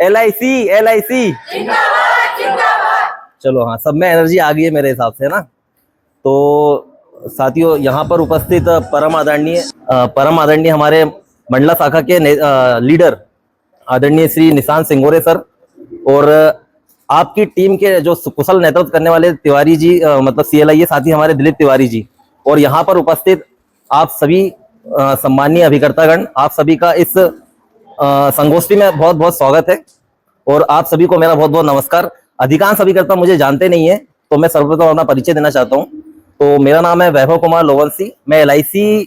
LIC LIC चलो हाँ, सब में एनर्जी आ गई है मेरे हिसाब से, है ना। तो साथियों, यहाँ पर उपस्थित परम आदरणीय हमारे मंडला शाखा के लीडर आदरणीय श्री निशांत सिंगोरे सर, और आपकी टीम के जो कुशल नेतृत्व करने वाले तिवारी जी, मतलब CLIA साथी हमारे दिलीप तिवारी जी, और यहाँ पर उपस्थित आप सभी सम्मानीय अभिकर्तागण, आप सभी का इस संगोष्ठी में बहुत बहुत स्वागत है। और आप सभी को मेरा बहुत बहुत नमस्कार। अधिकांश अभिकर्ता मुझे जानते नहीं है, तो मैं सर्वप्रथम अपना परिचय देना चाहता हूँ। तो मेरा नाम है वैभव कुमार लोवंशी। मैं LIC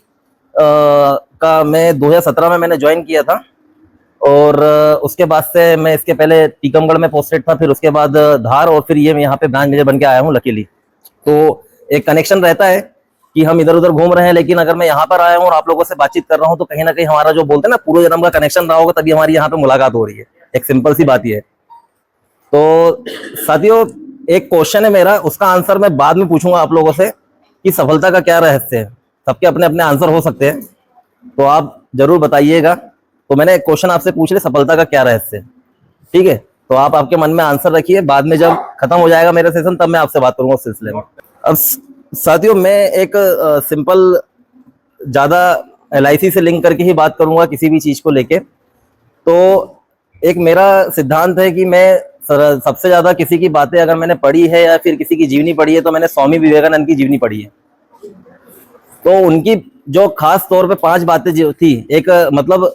का मैं 2017 में मैंने ज्वाइन किया था, और उसके बाद से मैं इसके पहले टीकमगढ़ में पोस्टेड था, फिर उसके बाद धार, और फिर ये यहाँ पे ब्रांच मैनेजर बन के आया हूँ लकीली। तो एक कनेक्शन रहता है कि हम इधर उधर घूम रहे हैं, लेकिन अगर मैं यहाँ पर आया हूँ और आप लोगों से बातचीत कर रहा हूँ, तो कहीं ना कहीं हमारा जो बोलते हैं ना, पूर्व जन्म का कनेक्शन रहा होगा, तभी हमारी यहाँ पे मुलाकात हो रही है। एक सिंपल सी बात ये है। तो साथियों, एक क्वेश्चन है मेरा, उसका आंसर मैं बाद में पूछूंगा आप लोगों से कि सफलता का क्या रहस्य है। सबके अपने अपने आंसर हो सकते हैं, तो आप जरूर बताइएगा। तो मैंने एक क्वेश्चन आपसे पूछ लिया, सफलता का क्या रहस्य है, ठीक है। तो आप आपके मन में आंसर रखिए, बाद में जब खत्म हो जाएगा मेरा सेशन, तब मैं आपसे बात करूंगा उस सिलसिले में। अब साथियों, मैं एक सिंपल ज्यादा LIC से लिंक करके ही बात करूंगा किसी भी चीज को लेके। तो एक मेरा सिद्धांत है कि मैं सबसे ज्यादा किसी की बातें अगर मैंने पढ़ी है या फिर किसी की जीवनी पढ़ी है, तो मैंने स्वामी विवेकानंद की जीवनी पढ़ी है। तो उनकी जो खास तौर पे 5 बातें जो थी, एक मतलब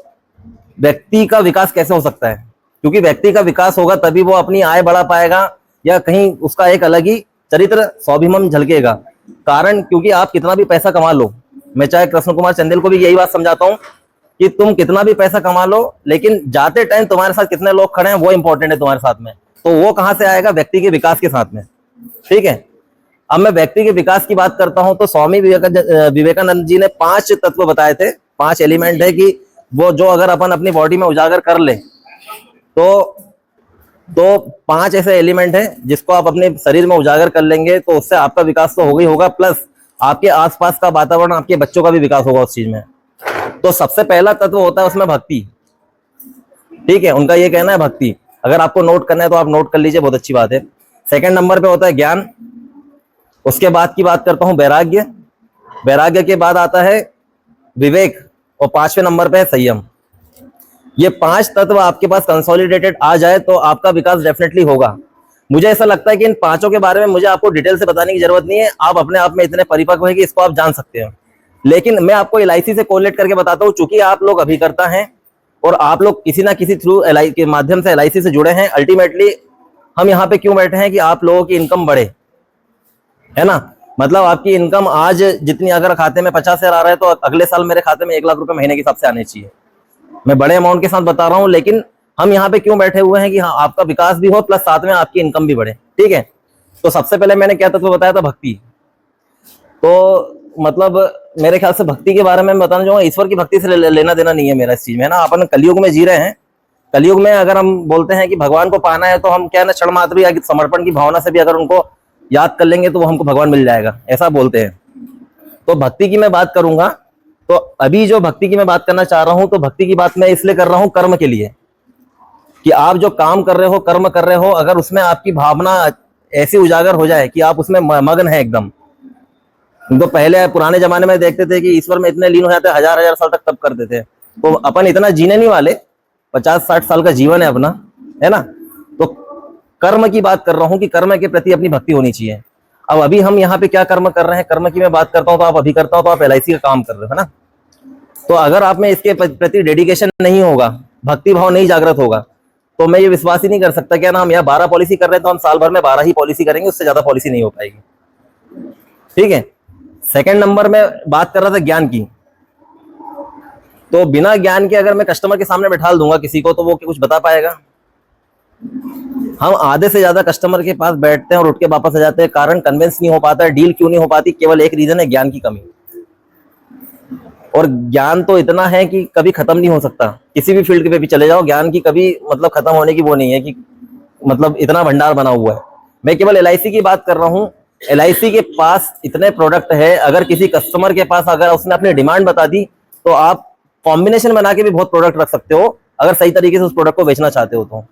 व्यक्ति का विकास कैसे हो सकता है, क्योंकि व्यक्ति का विकास होगा तभी वो अपनी आय बढ़ा पाएगा, या कहीं उसका एक अलग ही चरित्र स्वाभिमान झलकेगा। कारण, क्योंकि आप कितना भी पैसा कमा लो, मैं चाहे कृष्ण कुमार चंदेल को भी यही बात समझाता हूँ कि तुम कितना भी पैसा कमा लो, लेकिन जाते टाइम तुम्हारे साथ कितने लोग खड़े हैं वो इंपॉर्टेंट है तुम्हारे साथ में। तो वो कहां से आएगा? व्यक्ति के विकास के साथ में, ठीक है। अब मैं व्यक्ति के विकास की बात करता हूं, तो स्वामी विवेकानंद जी ने 5 तत्व बताए थे, 5 एलिमेंट है कि वो जो अगर अपन अपनी बॉडी में उजागर कर ले, तो 5 ऐसे एलिमेंट हैं जिसको आप अपने शरीर में उजागर कर लेंगे, तो उससे आपका विकास तो होगा ही होगा, प्लस आपके आसपास का वातावरण, आपके बच्चों का भी विकास होगा उस चीज में। तो सबसे पहला तत्व होता है उसमें भक्ति, ठीक है। उनका ये कहना है भक्ति। अगर आपको नोट करना है तो आप नोट कर लीजिए, बहुत अच्छी बात है। सेकंड नंबर पे होता है ज्ञान। उसके बाद की बात करता हूं वैराग्य। वैराग्य के बाद आता है विवेक, और 5वें नंबर पे है संयम। ये 5 तत्व आपके पास कंसोलिडेटेड आ जाए तो आपका विकास डेफिनेटली होगा। मुझे ऐसा लगता है कि इन 5 के बारे में मुझे आपको डिटेल से बताने की जरूरत नहीं है, आप अपने आप में इतने परिपक्व है कि इसको आप जान सकते हैं। लेकिन मैं आपको LIC से कोरिलेट करके बताता हूँ, चूंकि आप लोग अभिकर्ता हैं और आप लोग किसी ना किसी थ्रू LIC के माध्यम से LIC से जुड़े हैं। अल्टीमेटली हम यहाँ पे क्यों बैठे हैं कि आप लोगों की इनकम बढ़े, है ना। मतलब आपकी इनकम आज जितनी अगर खाते में 50,000 आ रहा है, तो अगले साल मेरे खाते में 1 लाख रुपए महीने के हिसाब से आने चाहिए। मैं बड़े अमाउंट के साथ बता रहा हूँ, लेकिन हम यहाँ पे क्यों बैठे हुए हैं कि हाँ, आपका विकास भी हो, प्लस साथ में आपकी इनकम भी बढ़े, ठीक है। तो सबसे पहले मैंने क्या तत्व बताया था? भक्ति। तो मतलब मेरे ख्याल से भक्ति के बारे में मैं बताना चाहूंगा, ईश्वर की भक्ति से लेना देना नहीं है मेरा इस चीज में, है ना। अपन कलयुग में जी रहे हैं। कलयुग में अगर हम बोलते हैं कि भगवान को पाना है, तो हम क्या ना क्षण मात्र भी या समर्पण की भावना से भी अगर उनको याद कर लेंगे, तो वो हमको भगवान मिल जाएगा, ऐसा बोलते हैं। तो भक्ति की मैं बात करूंगा, तो अभी जो भक्ति की मैं बात करना चाह रहा हूं, तो भक्ति की बात मैं इसलिए कर रहा हूं कर्म के लिए, कि आप जो काम कर रहे हो, कर्म कर रहे हो, अगर उसमें आपकी भावना ऐसी उजागर हो जाए कि आप उसमें मगन है एकदम। तो पहले पुराने जमाने में देखते थे कि ईश्वर में इतने लीन हो जाते, 1000 साल तक तप करते थे। तो अपन इतना जीने नहीं वाले, 50-60 साल का जीवन है अपना, है ना। तो कर्म की बात कर रहा हूं कि कर्म के प्रति अपनी भक्ति होनी चाहिए। अब अभी हम यहाँ पे क्या कर्म कर रहे हैं, कर्म की मैं बात करता हूँ, तो आप अभी करता हूँ, तो आप LIC का काम कर रहे हो, है ना। तो अगर आप में इसके प्रति डेडिकेशन नहीं होगा, भक्ति भाव नहीं जागृत होगा, तो मैं ये विश्वास ही नहीं कर सकता क्या ना हम यहाँ 12 पॉलिसी कर रहे हैं, तो हम साल भर में 12 ही पॉलिसी करेंगे, उससे ज्यादा पॉलिसी नहीं हो पाएगी, ठीक है। सेकंड नंबर में बात कर रहा था ज्ञान की। तो बिना ज्ञान के अगर मैं कस्टमर के सामने बैठा दूंगा किसी को, तो वो कुछ बता पाएगा? हम आधे से ज्यादा कस्टमर के पास बैठते हैं और उठ के वापस आ जाते हैं। कारण कन्विंस नहीं हो पाता है, डील क्यों नहीं हो पाती? केवल एक रीजन है, ज्ञान की कमी। और ज्ञान तो इतना है कि कभी खत्म नहीं हो सकता। किसी भी फील्ड पे भी चले जाओ, ज्ञान की कभी मतलब खत्म होने की वो नहीं है कि मतलब इतना भंडार बना हुआ है। मैं केवल LIC की बात कर रहा हूँ। LIC के पास इतने प्रोडक्ट है, अगर किसी कस्टमर के पास अगर उसने अपनी डिमांड बता दी, तो आप कॉम्बिनेशन बना के भी बहुत प्रोडक्ट रख सकते हो, अगर सही तरीके से उस प्रोडक्ट को बेचना चाहते हो तो।